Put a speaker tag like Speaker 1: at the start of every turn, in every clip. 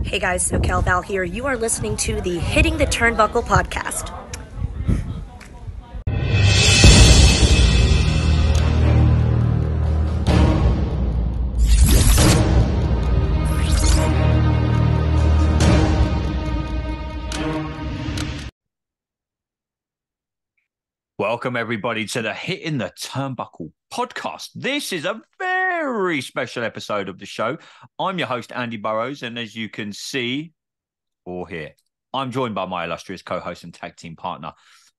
Speaker 1: Hey guys, SoCal Val here. You are listening to the Hitting the Turnbuckle podcast.
Speaker 2: Welcome, everybody, to the Hitting the Turnbuckle podcast. This is a very special episode of the show. I'm your host, Andy Burrows, and as you can see or hear, I'm joined by my illustrious co-host and tag team partner,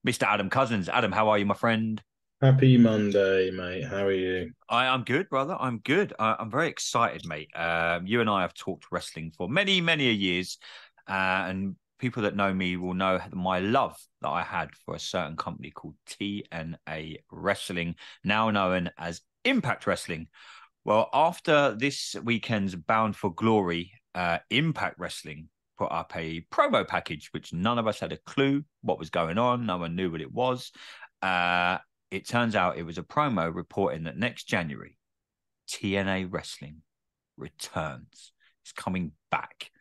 Speaker 2: Mr. Adam Cousins. Adam, how are you, my friend?
Speaker 3: Happy Monday, mate. How are you?
Speaker 2: I'm good, brother. I'm good. I'm very excited, mate. You and I have talked wrestling for many, many years, and people that know me will know my love that I had for a certain company called TNA Wrestling, now known as Impact Wrestling. Well, after this weekend's Bound for Glory, Impact Wrestling put up a promo package, which none of us had a clue what was going on. No one knew what it was. It turns out it was a promo reporting that next January, TNA Wrestling returns. It's coming back.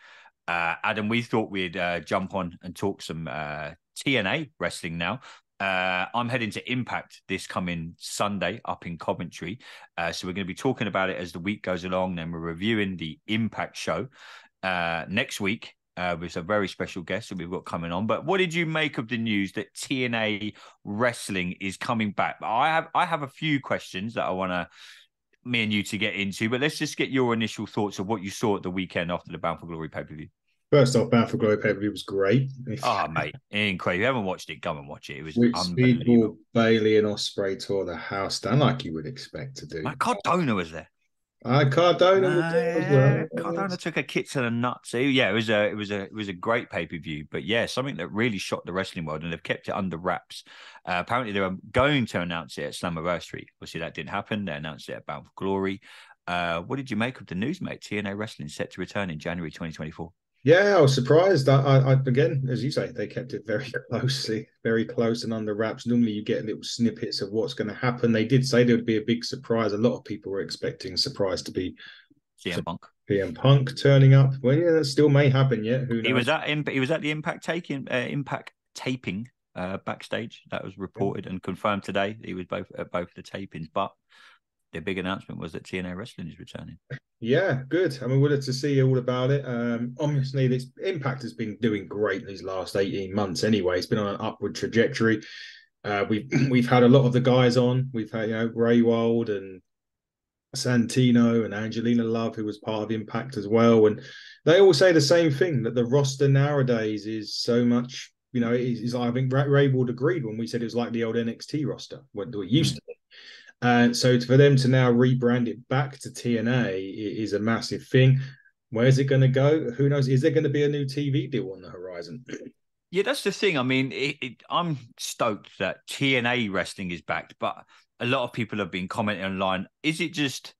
Speaker 2: Adam, we thought we'd jump on and talk some TNA wrestling now. I'm heading to Impact this coming Sunday up in Coventry. So we're going to be talking about it as the week goes along. Then we're reviewing the Impact show next week with a very special guest that we've got coming on. But what did you make of the news that TNA Wrestling is coming back? I have a few questions that I want me and you to get into, but let's just get your initial thoughts of what you saw at the weekend after the Bound for Glory pay-per-view.
Speaker 3: First off, Bound for Glory pay-per-view was great.
Speaker 2: Oh, mate, incredible. If you haven't watched it, go and watch it. It was
Speaker 3: Which
Speaker 2: unbelievable.
Speaker 3: Speedball, Bailey and Ospreay tore the house down like you would expect to do.
Speaker 2: My Cardona was there.
Speaker 3: Cardona was there as well.
Speaker 2: Cardona took a kick to the nuts. So, yeah, it was a great pay-per-view. But yeah, something that really shocked the wrestling world, and they've kept it under wraps. Apparently, they were going to announce it at Slammiversary. Obviously, that didn't happen. They announced it at Bound for Glory. What did you make of the news, mate? TNA Wrestling set to return in January 2024.
Speaker 3: Yeah, I was surprised. I again, as you say, they kept it very close and under wraps. Normally, you get little snippets of what's going to happen. They did say there would be a big surprise. A lot of people were expecting a surprise to be
Speaker 2: CM Punk.
Speaker 3: CM Punk turning up. Well, yeah, that still may happen yet. Who knows?
Speaker 2: He was at the Impact taping backstage. That was reported and confirmed today. He was at both the tapings, but the big announcement was that TNA Wrestling is returning.
Speaker 3: Yeah, good. I mean, we'd love to see all about it. Obviously, this Impact has been doing great these last 18 months anyway. It's been on an upward trajectory. We've had a lot of the guys on. We've had, Ray Wild and Santino and Angelina Love, who was part of Impact as well. And they all say the same thing, that the roster nowadays is so much, I think Ray Wild agreed when we said it was like the old NXT roster, what it used to be. So for them to now rebrand it back to TNA is a massive thing. Where's it going to go? Who knows? Is there going to be a new TV deal on the horizon?
Speaker 2: Yeah, that's the thing. I mean, I'm stoked that TNA Wrestling is back, but a lot of people have been commenting online. Is it just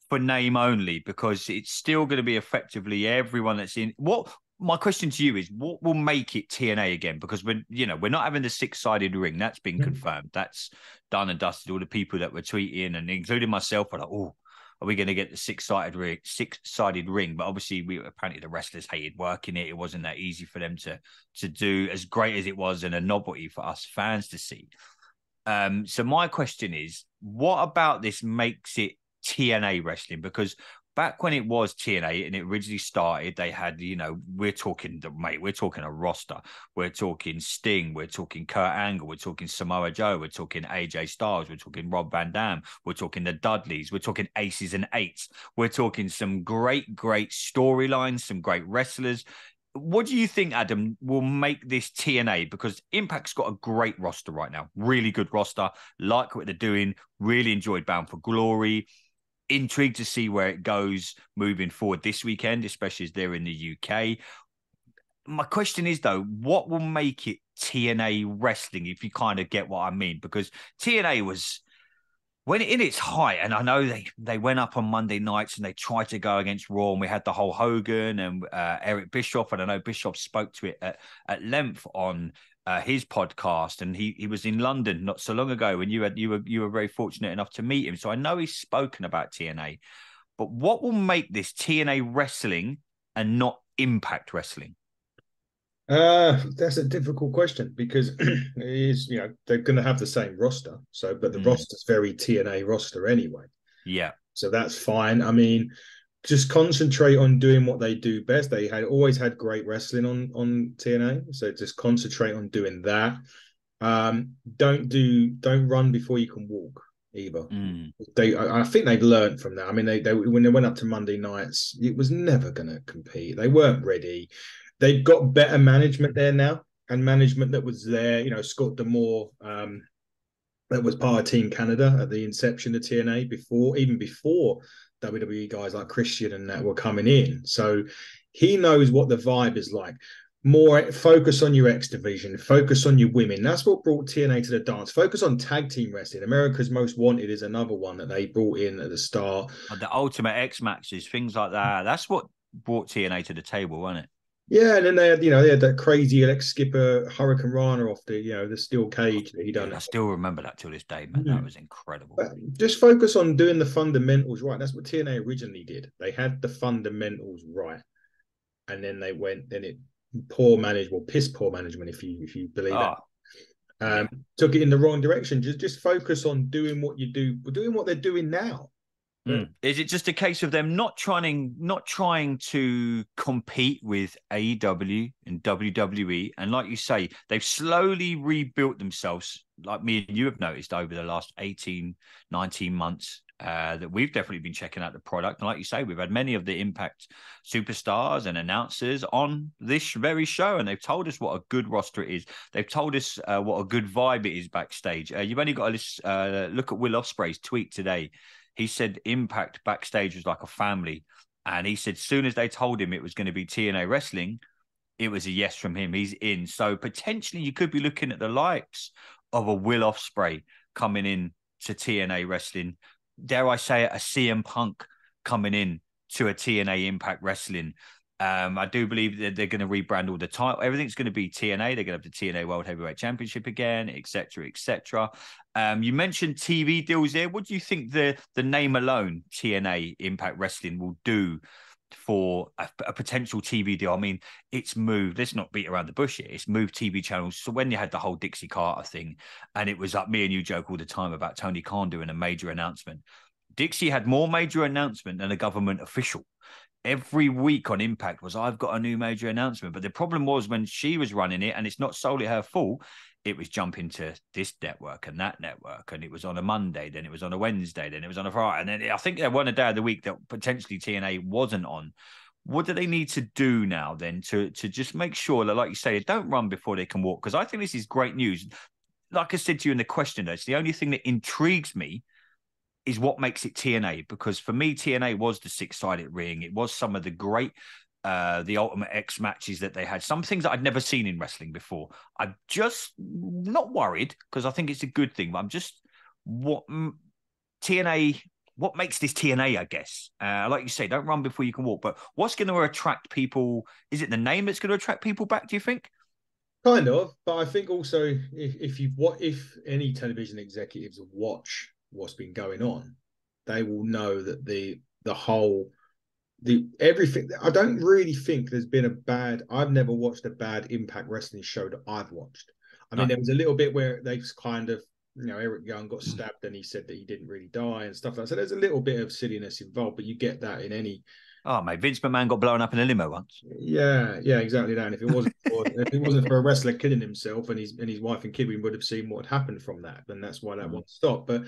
Speaker 2: for name only? Because it's still going to be effectively everyone that's in. My question to you is, what will make it TNA again? Because we're not having the 6-sided ring. That's been confirmed. That's done and dusted. All the people that were tweeting, and including myself, were like, "Oh, are we going to get the 6-sided ring?" But obviously, apparently the wrestlers hated working it. It wasn't that easy for them to do, as great as it was, and a novelty for us fans to see. So my question is, what about this makes it TNA Wrestling? Because back when it was TNA and it originally started, they had, we're talking a roster. We're talking Sting. We're talking Kurt Angle. We're talking Samoa Joe. We're talking AJ Styles. We're talking Rob Van Dam. We're talking the Dudleys. We're talking Aces and Eights. We're talking some great storylines, some great wrestlers. What do you think, Adam, will make this TNA? Because Impact's got a great roster right now. Really good roster. Like what they're doing. Really enjoyed Bound for Glory. Intrigued to see where it goes moving forward this weekend, especially as they're in the UK. My question is, though, what will make it TNA Wrestling, if you kind of get what I mean? Because TNA was, when in its height, and I know they went up on Monday nights and they tried to go against Raw, and we had the whole Hogan and Eric Bischoff, and I know Bischoff spoke to it at length on his podcast, and he was in London not so long ago, and you were very fortunate enough to meet him. So I know he's spoken about TNA, but what will make this TNA Wrestling and not Impact Wrestling?
Speaker 3: That's a difficult question because it is, they're going to have the same roster. So, but the roster's very TNA roster anyway.
Speaker 2: Yeah.
Speaker 3: So that's fine. I mean, just concentrate on doing what they do best. They had always had great wrestling on TNA. So just concentrate on doing that. Don't run before you can walk either. I think they've learned from that. I mean, they when they went up to Monday nights, it was never going to compete. They weren't ready. They've got better management there now, and management that was there. Scott D'Amore, that was part of Team Canada at the inception of TNA even before WWE guys like Christian and that were coming in. So he knows what the vibe is like. More focus on your X division, focus on your women. That's what brought TNA to the dance. Focus on tag team wrestling. America's Most Wanted is another one that they brought in at the start.
Speaker 2: The Ultimate X matches, things like that. That's what brought TNA to the table, wasn't it?
Speaker 3: Yeah, and then they had that crazy Alex Skipper Hurricane Rana off the steel cage that he done.
Speaker 2: I still remember that till this day, man. That was incredible.
Speaker 3: But just focus on doing the fundamentals right. That's what TNA originally did. They had the fundamentals right, and then they went. Then it piss poor management, if you believe that. Took it in the wrong direction. Just focus on doing what you do, doing what they're doing now.
Speaker 2: Is it just a case of them not trying to compete with AEW and WWE? And like you say, they've slowly rebuilt themselves, like me and you have noticed over the last 18, 19 months, that we've definitely been checking out the product. And like you say, we've had many of the Impact superstars and announcers on this very show, and they've told us what a good roster it is. They've told us what a good vibe it is backstage. You've only got to look at Will Ospreay's tweet today. He said Impact backstage was like a family. And he said, soon as they told him it was going to be TNA Wrestling, it was a yes from him. He's in. So potentially you could be looking at the likes of a Will Ospreay coming in to TNA Wrestling. Dare I say it, a CM Punk coming in to a TNA Impact Wrestling. I do believe that they're going to rebrand all the title. Everything's going to be TNA. They're going to have the TNA World Heavyweight Championship again, etc., etc. You mentioned TV deals there. What do you think the name alone, TNA Impact Wrestling, will do for a potential TV deal? I mean, it's moved. Let's not beat around the bush here. It's moved TV channels. So when you had the whole Dixie Carter thing, and it was like me and you joke all the time about Tony Khan doing a major announcement. Dixie had more major announcement than a government official. Every week on Impact was, I've got a new major announcement. But the problem was when she was running it, and it's not solely her fault, it was jumping to this network and that network. And it was on a Monday, then it was on a Wednesday, then it was on a Friday. And then I think there wasn't a day of the week that potentially TNA wasn't on. What do they need to do now then to just make sure that, like you say, they don't run before they can walk? Because I think this is great news. Like I said to you in the question, it's the only thing that intrigues me is what makes it TNA, because for me, TNA was the six-sided ring. It was some of the great, the Ultimate X matches that they had. Some things that I'd never seen in wrestling before. I'm just not worried because I think it's a good thing, but I'm just what makes this TNA, I guess. Like you say, don't run before you can walk. But what's going to attract people? Is it the name that's going to attract people back, do you think?
Speaker 3: Kind of, but I think also if any television executives watch what's been going on, they will know that everything. I don't really think there's been I've never watched a bad Impact Wrestling show that I've watched. I mean, there was a little bit where they've kind of, Eric Young got stabbed and he said that he didn't really die and stuff like that. So there's a little bit of silliness involved, but you get that in any.
Speaker 2: Oh, mate, Vince McMahon got blown up in a limo once.
Speaker 3: Yeah, exactly that. And if it wasn't for a wrestler killing himself and his wife and kid, we would have seen what had happened from that. And that's why that won't stop. But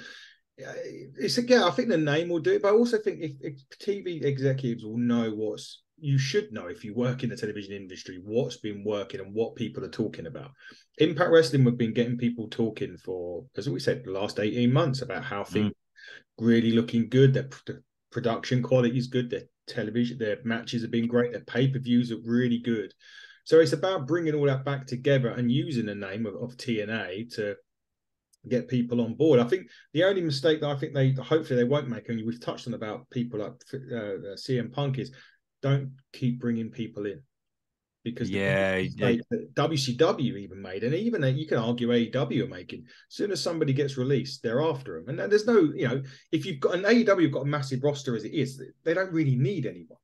Speaker 3: I think the name will do it. But I also think if TV executives will know you should know if you work in the television industry, what's been working and what people are talking about. Impact Wrestling have been getting people talking for, as we said, the last 18 months about how things really looking good. Their production quality is good. Their television, their matches have been great. Their pay-per-views are really good. So it's about bringing all that back together and using the name of TNA to get people on board. I think the only mistake that I think hopefully they won't make, and we've touched on about people like CM Punk, is don't keep bringing people in, because that WCW even made, and even you can argue AEW are making. As soon as somebody gets released, they're after them, and there's no, if you've got an AEW, got a massive roster as it is, they don't really need anyone.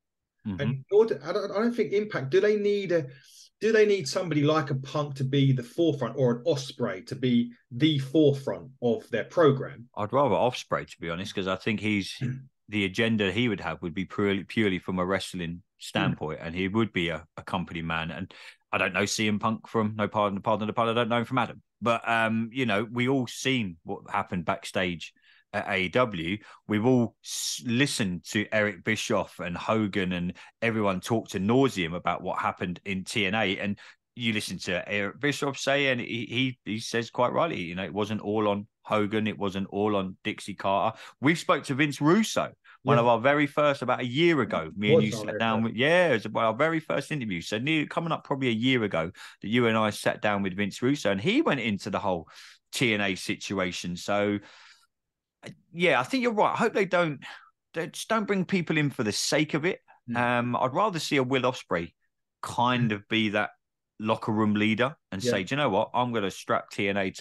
Speaker 3: And I don't think Impact, do they need somebody like a Punk to be the forefront, or an Ospreay to be the forefront of their program?
Speaker 2: I'd rather Ospreay, to be honest, because I think the agenda he would have would be purely from a wrestling standpoint, and he would be a company man. And I don't know CM Punk from pardon the pun. I don't know him from Adam, but we all seen what happened backstage at AEW. We've all listened to Eric Bischoff and Hogan and everyone talk to nauseam about what happened in TNA. And you listen to Eric Bischoff say, and he says quite rightly, it wasn't all on Hogan. It wasn't all on Dixie Carter. We spoke to Vince Russo, one of our very first, about a year ago. Me and you sat down with, it was about our very first interview. So coming up probably a year ago that you and I sat down with Vince Russo, and he went into the whole TNA situation. So yeah, I think you're right. I hope they just don't bring people in for the sake of it. I'd rather see a Will Ospreay kind of be that locker room leader and say, do you know what? I'm going to strap TNA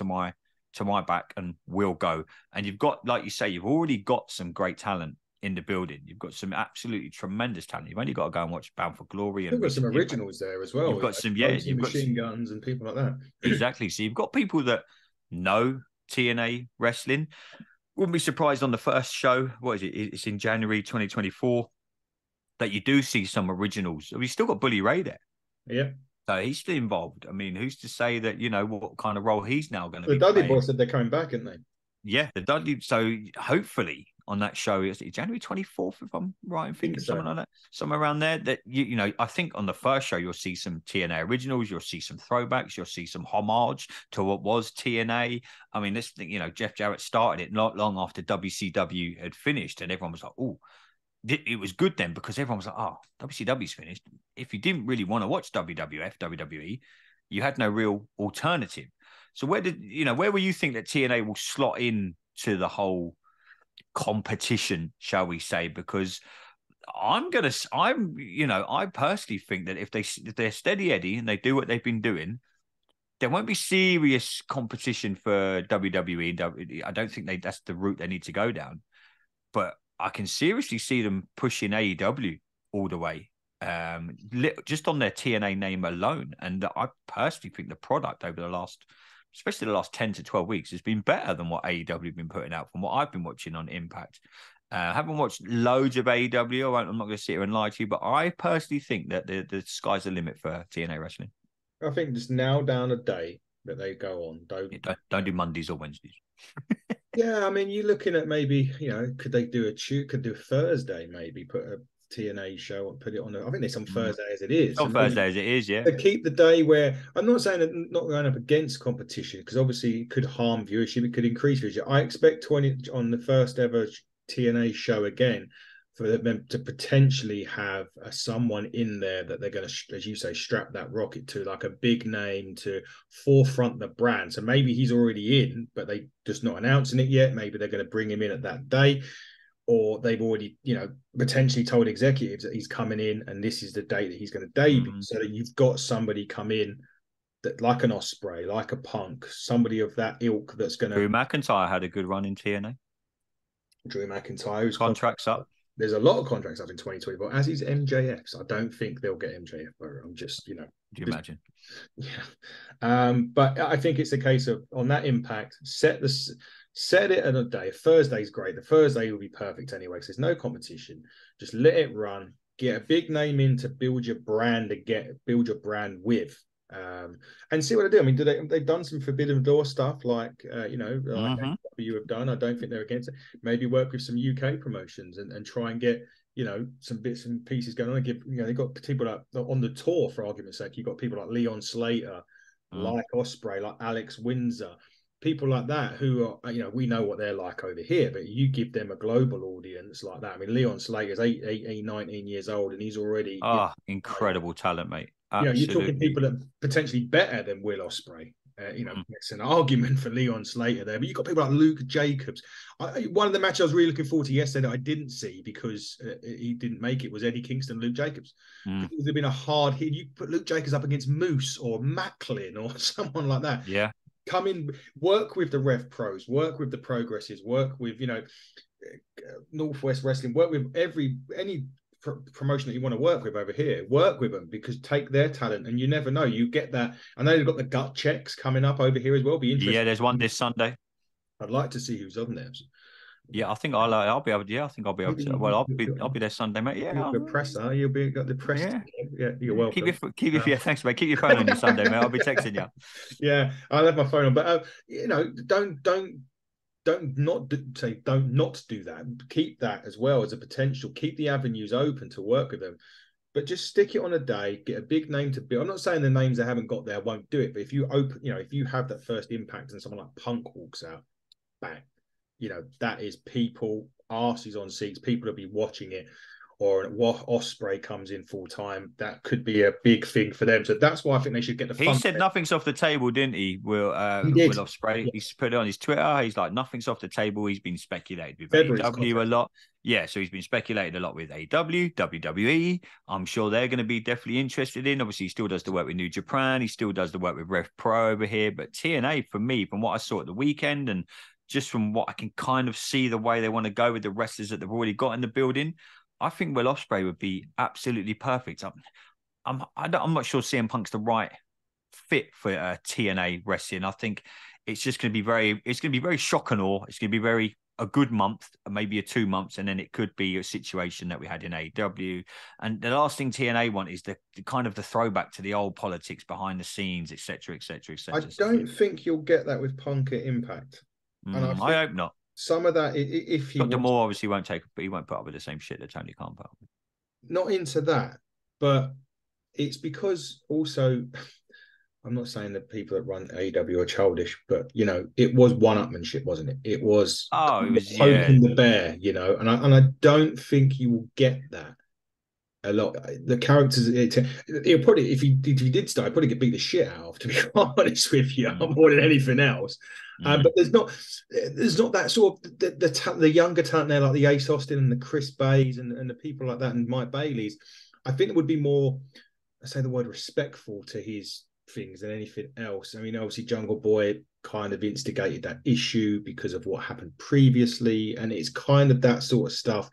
Speaker 2: to my back and we'll go. And you've got, like you say, you've already got some great talent in the building. You've got some absolutely tremendous talent. You've only got to go and watch Bound for Glory. And
Speaker 3: you've got some originals there as well.
Speaker 2: You've got some,
Speaker 3: you've got machine guns and people like that.
Speaker 2: Exactly. So you've got people that know TNA wrestling. Wouldn't be surprised on the first show. What is it? It's in January 2024 that you do see some originals. We've still got Bully Ray there.
Speaker 3: Yeah.
Speaker 2: So he's still involved. I mean, who's to say that, what kind of role he's now going to be
Speaker 3: The Dudley
Speaker 2: playing?
Speaker 3: Boys said they're coming back, aren't they?
Speaker 2: Yeah, the Dudley. So hopefully on that show, it's January 24th, if I'm right in thinking, something like that, somewhere around there. That I think on the first show you'll see some TNA originals, you'll see some throwbacks, you'll see some homage to what was TNA. I mean, this thing, Jeff Jarrett started it not long after WCW had finished, and everyone was like, "Oh." It was good then because everyone was like, "Oh, WCW's finished." If you didn't really want to watch WWF, WWE, you had no real alternative. So where where will you think that TNA will slot in to the whole competition, shall we say? Because I personally think that if they're steady Eddie and they do what they've been doing, there won't be serious competition for WWE. I don't think that's the route they need to go down. But I can seriously see them pushing AEW all the way, just on their TNA name alone. And I personally think the product over especially the last 10 to 12 weeks, has been better than what AEW have been putting out from what I've been watching on Impact. I haven't watched loads of AEW. I'm not going to sit here and lie to you, but I personally think that the sky's the limit for TNA wrestling.
Speaker 3: I think just nail down a day that they go on.
Speaker 2: Don't do Mondays or Wednesdays.
Speaker 3: Yeah, I mean, you're looking at maybe, could they do Thursday, maybe put a TNA show and put it on. I think it's on Thursday as it is.
Speaker 2: On Thursday as it is, yeah.
Speaker 3: To keep the day where, I'm not saying that not going up against competition, because obviously it could harm viewership, it could increase viewership. I expect on the first ever TNA show again, for them to potentially have someone in there that they're going to, as you say, strap that rocket to, like a big name to forefront the brand. So maybe he's already in, but they just not announcing it yet. Maybe they're going to bring him in at that day, or they've already, potentially told executives that he's coming in and this is the date that he's going to debut. So that you've got somebody come in that, like an Ospreay, like a Punk, somebody of that ilk that's going to.
Speaker 2: Drew McIntyre had a good run in TNA.
Speaker 3: Drew McIntyre's
Speaker 2: contract's up.
Speaker 3: There's a lot of contracts up in 2024, as is MJF. So I don't think they'll get MJF. I'm just,
Speaker 2: Do you imagine?
Speaker 3: Yeah. But I think it's a case of, on that Impact, set it at a day. Thursday's great. The Thursday will be perfect anyway, because there's no competition. Just let it run. Get a big name in to build your brand build your brand with. And see what they do. I mean, they've done some Forbidden Door stuff, like you have done. I don't think they're against it. Maybe work with some UK promotions and try and get some bits and pieces going on. They've got people like on the tour, for argument's sake. You've got people like Leon Slater, like Ospreay, like Alex Windsor, people like that who are, we know what they're like over here, but you give them a global audience like that. I mean, Leon Slater's 19 years old, and he's already
Speaker 2: incredible talent, mate.
Speaker 3: You're talking people that are potentially better than Will Ospreay. It's an argument for Leon Slater there, but you've got people like Luke Jacobs. One of the matches I was really looking forward to yesterday that I didn't see because he didn't make it was Eddie Kingston, Luke Jacobs. It would have been a hard hit. You put Luke Jacobs up against Moose or Macklin or someone like that.
Speaker 2: Yeah.
Speaker 3: Come in, work with the Rev Pros, work with the Progressives, work with, Northwest Wrestling, work with any promotion that you want to work with over here, work with them, because take their talent, and you never know. You get that. I know they've got the gut checks coming up over here as well. Be interesting.
Speaker 2: Yeah, there's one this Sunday.
Speaker 3: I'd like to see who's on there.
Speaker 2: Yeah, I think I'll be able to. Yeah, I think I'll be able to. Well, I'll be there Sunday, mate. Yeah,
Speaker 3: you'll be a presser. You'll be got the press.
Speaker 2: Yeah,
Speaker 3: yeah, you're welcome.
Speaker 2: Yeah, thanks, mate. Keep your phone on you Sunday, mate. I'll be texting you.
Speaker 3: Yeah, I'll have my phone on, but don't not do that. Keep that as well as a potential. Keep the avenues open to work with them, but just stick it on a day. Get a big name to build. I'm not saying the names they haven't got there won't do it, but if you open, if you have that first impact and someone like Punk walks out, bang, that is people, arses on seats. People will be watching it. Or Ospreay comes in full time, that could be a big thing for them. So that's why I think they should get the.
Speaker 2: He said nothing's off the table, didn't he? Will Ospreay? Yeah. He's put it on his Twitter. He's like, nothing's off the table. He's been speculated with AEW a lot. Yeah, so he's been speculated a lot with AEW, WWE. I'm sure they're going to be definitely interested in. Obviously, he still does the work with New Japan. He still does the work with Rev Pro over here. But TNA, for me, from what I saw at the weekend, and just from what I can kind of see the way they want to go with the wrestlers that they've already got in the building, I think Will Ospreay would be absolutely perfect. I'm not sure CM Punk's the right fit for TNA wrestling. I think it's just going to be very shock and awe. It's going to be a good month, maybe 2 months, and then it could be a situation that we had in AEW. And the last thing TNA want is the kind of the throwback to the old politics behind the scenes, etc., etc., etc.
Speaker 3: I don't think you'll get that with Punk at Impact.
Speaker 2: And I hope not.
Speaker 3: Some of that, if he
Speaker 2: Dr. Moore obviously won't take, but he won't put up with the same shit that Tony Khan put up with.
Speaker 3: Not into that, but it's because also, I'm not saying that people that run AEW are childish, but it was one-upmanship, wasn't it? It was poking the bear, and I don't think you will get that a lot. The characters, it'll probably, if he did start, I'd probably get beat the shit out of, to be quite honest with you, more than anything else. But there's not that sort of the younger talent there, like the Ace Austin and the Chris Bays and the people like that, and Mike Bailey's. I think it would be more, I say the word, respectful to his things than anything else. I mean, obviously Jungle Boy kind of instigated that issue because of what happened previously, and it's kind of that sort of stuff.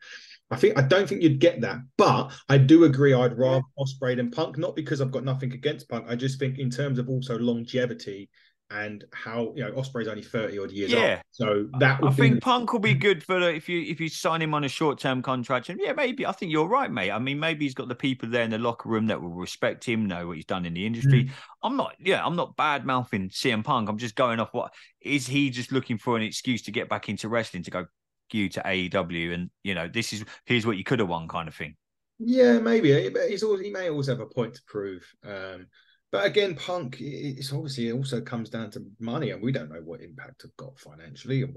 Speaker 3: I don't think you'd get that, but I do agree I'd rather Ospreay than Punk, not because I've got nothing against Punk. I just think in terms of also longevity and how Ospreay's only 30 odd years old. So that would think
Speaker 2: Punk will be good for if you sign him on a short-term contract. And maybe I think you're right, mate. I mean, maybe he's got the people there in the locker room that will respect him, know what he's done in the industry. I'm not bad mouthing CM Punk. I'm just going off what is he just looking for an excuse to get back into wrestling, to go you to AEW, and here's what you could have won, kind of thing.
Speaker 3: Yeah, maybe. But he may always have a point to prove. But again, Punk, it's obviously, it also comes down to money, and we don't know what Impact have got financially, and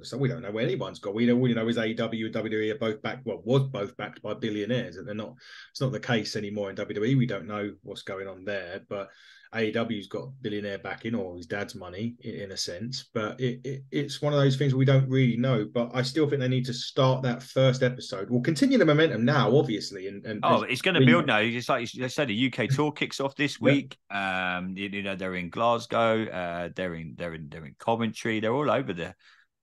Speaker 3: so we don't know where anyone's got. We know is AEW and WWE are both backed, was both backed by billionaires, and it's not the case anymore in WWE. We don't know what's going on there, but AEW's got billionaire backing, or his dad's money in a sense, but it's one of those things we don't really know. But I still think they need to start that first episode. We'll continue the momentum now, obviously, and
Speaker 2: it's going to build now. It's like they said, the UK tour kicks off this week. They're in Glasgow, they're in Coventry, they're all over the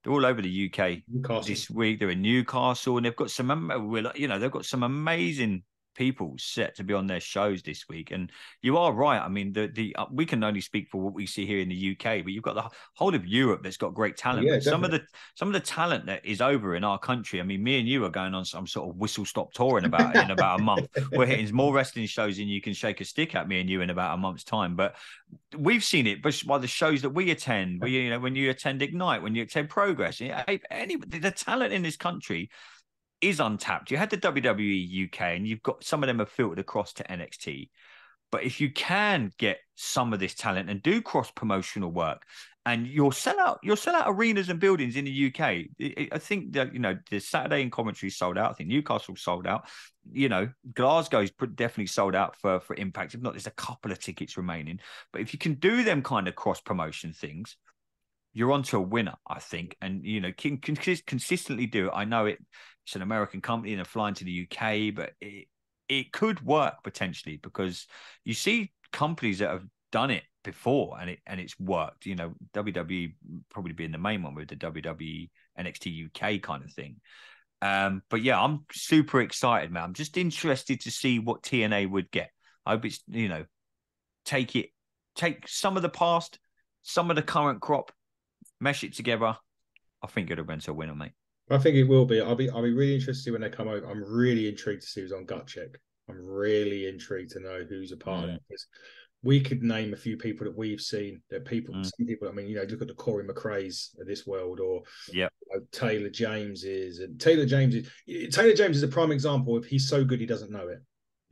Speaker 2: UK Newcastle this week. They're in Newcastle, and they've got they've got some amazing people set to be on their shows this week. And you are right. I mean, we can only speak for what we see here in the UK, but you've got the whole of Europe that's got great talent.
Speaker 3: Yeah,
Speaker 2: some of the talent that is over in our country. I mean, me and you are going on some sort of whistle stop tour in about a month. We're hitting more wrestling shows than you can shake a stick at, me and you, in about a month's time. But we've seen it by the shows that we attend. When you attend Ignite, when you attend Progress, the talent in this country is untapped. You had the WWE UK, and you've got some of them have filtered across to NXT. But if you can get some of this talent and do cross promotional work, and you'll sell out arenas and buildings in the UK. I think that the Saturday in Coventry sold out. I think Newcastle sold out. Glasgow's definitely sold out for Impact. If not, there's a couple of tickets remaining. But if you can do them kind of cross promotion things, you're onto a winner, I think. And can consistently do it. I know it's an American company and they're flying to the UK, but it could work potentially, because you see companies that have done it before and it's worked. WWE probably being the main one with the WWE NXT UK kind of thing. But yeah, I'm super excited, man. I'm just interested to see what TNA would get. I hope it's, take some of the past, some of the current crop, mesh it together. I think it'll rent a winner, mate.
Speaker 3: I think it will be. I'll be really interested to see when they come over. I'm really intrigued to see who's on Gut Check. I'm really intrigued to know who's a part of that. Because we could name a few people that we've seen. Some people. I mean, look at the Corey McRae's of this world, or Taylor James is, and Taylor James is a prime example. If he's so good, he doesn't know it.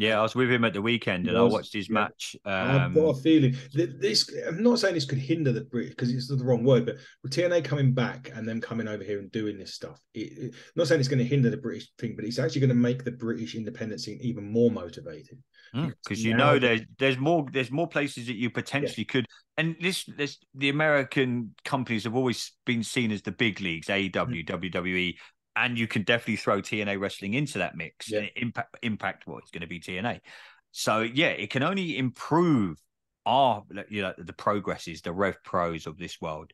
Speaker 2: Yeah, I was with him at the weekend and I watched his match.
Speaker 3: I've got a feeling that this, I'm not saying this could hinder the British because it's the wrong word, but with TNA coming back and them coming over here and doing this stuff, I'm not saying it's going to hinder the British thing, but it's actually going to make the British independent scene even more motivated.
Speaker 2: Because there's more places that you potentially could, and the American companies have always been seen as the big leagues, AEW, WWE. And you can definitely throw TNA wrestling into that mix. Yeah. Impact, well, it's going to be TNA. So, yeah, it can only improve the progresses, the Rev Pros of this world.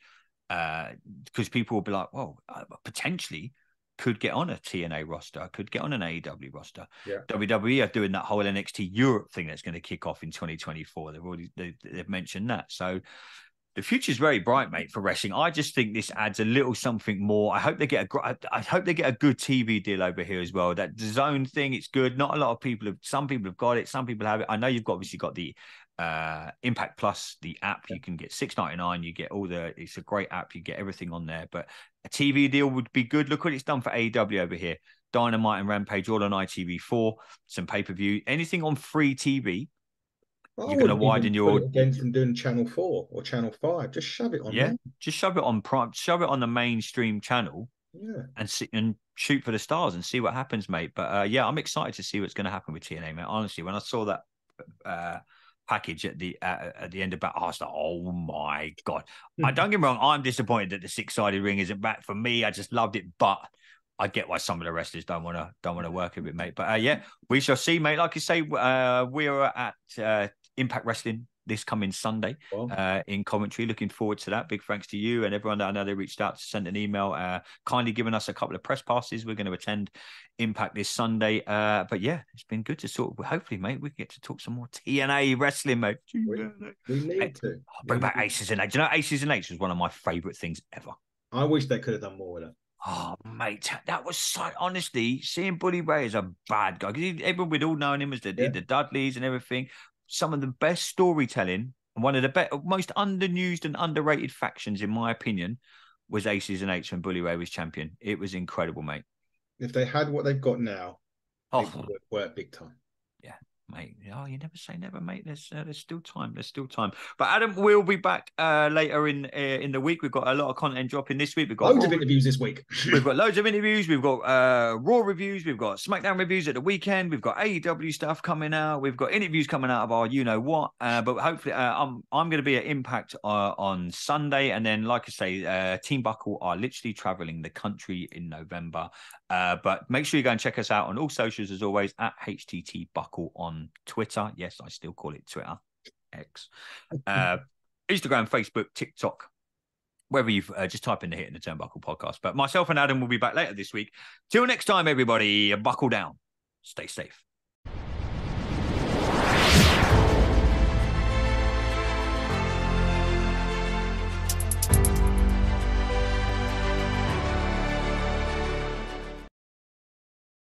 Speaker 2: Because people will be like, well, potentially could get on a TNA roster, could get on an AEW roster. Yeah. WWE are doing that whole NXT Europe thing that's going to kick off in 2024. They've mentioned that. So, the future's very bright, mate, for wrestling. I just think this adds a little something more. I hope they get a good TV deal over here as well. That DAZN thing, it's good. Not a lot of people have. Some people have got it. Some people have it. I know you've obviously got the Impact Plus, the app. You can get $6.99. You get it's a great app. You get everything on there. But a TV deal would be good. Look what it's done for AEW over here. Dynamite and Rampage all on ITV4. Some pay-per-view. Anything on free TV. You're going to widen your
Speaker 3: against them doing Channel 4 or Channel 5. Just shove it on.
Speaker 2: Yeah, just shove it on Prime. Shove it on the mainstream channel. Yeah, and shoot for the stars and see what happens, mate. But I'm excited to see what's going to happen with TNA, mate. Honestly, when I saw that package at the end of that, I was like, oh my god! Don't get me wrong, I'm disappointed that the 6-sided ring isn't back for me. I just loved it, but I get why some of the wrestlers don't want to work with it, mate. But we shall see, mate. Like I say, we are at Impact Wrestling this coming Sunday in Coventry. Looking forward to that. Big thanks to you and everyone that I know they reached out to send an email, kindly giving us a couple of press passes. We're going to attend Impact this Sunday. But yeah, it's been good to hopefully, mate, we get to talk some more TNA wrestling, mate.
Speaker 3: We need to.
Speaker 2: Bring back Aces and Eights. You know, Aces and Eights was one of my favourite things ever.
Speaker 3: I wish they could have done more with it.
Speaker 2: Oh, mate, that was so, honestly, seeing Bully Ray as a bad guy, because everyone we'd all known him as the Dudleys and everything. Some of the best storytelling and one of the most underused and underrated factions, in my opinion, was Aces and Eights when Bully Ray was champion. It was incredible, mate.
Speaker 3: If they had what they've got now, it would work big time.
Speaker 2: Yeah, mate. Oh, you never say never, mate. There's still time. There's still time. But Adam will be back later in the week. We've got a lot of content dropping this week. We've got
Speaker 3: loads of interviews this week.
Speaker 2: We've got loads of interviews. We've got Raw reviews. We've got SmackDown reviews at the weekend. We've got AEW stuff coming out. We've got interviews coming out of our you know what. But hopefully, I'm going to be at Impact on Sunday, and then, like I say, Team Buckle are literally traveling the country in November. But make sure you go and check us out on all socials as always at HTT Buckle on Twitter. Yes, I still call it Twitter. X. Instagram, Facebook, TikTok. Wherever you've just type in the Hit in the Turnbuckle podcast. But myself and Adam will be back later this week. Till next time, everybody, buckle down. Stay safe.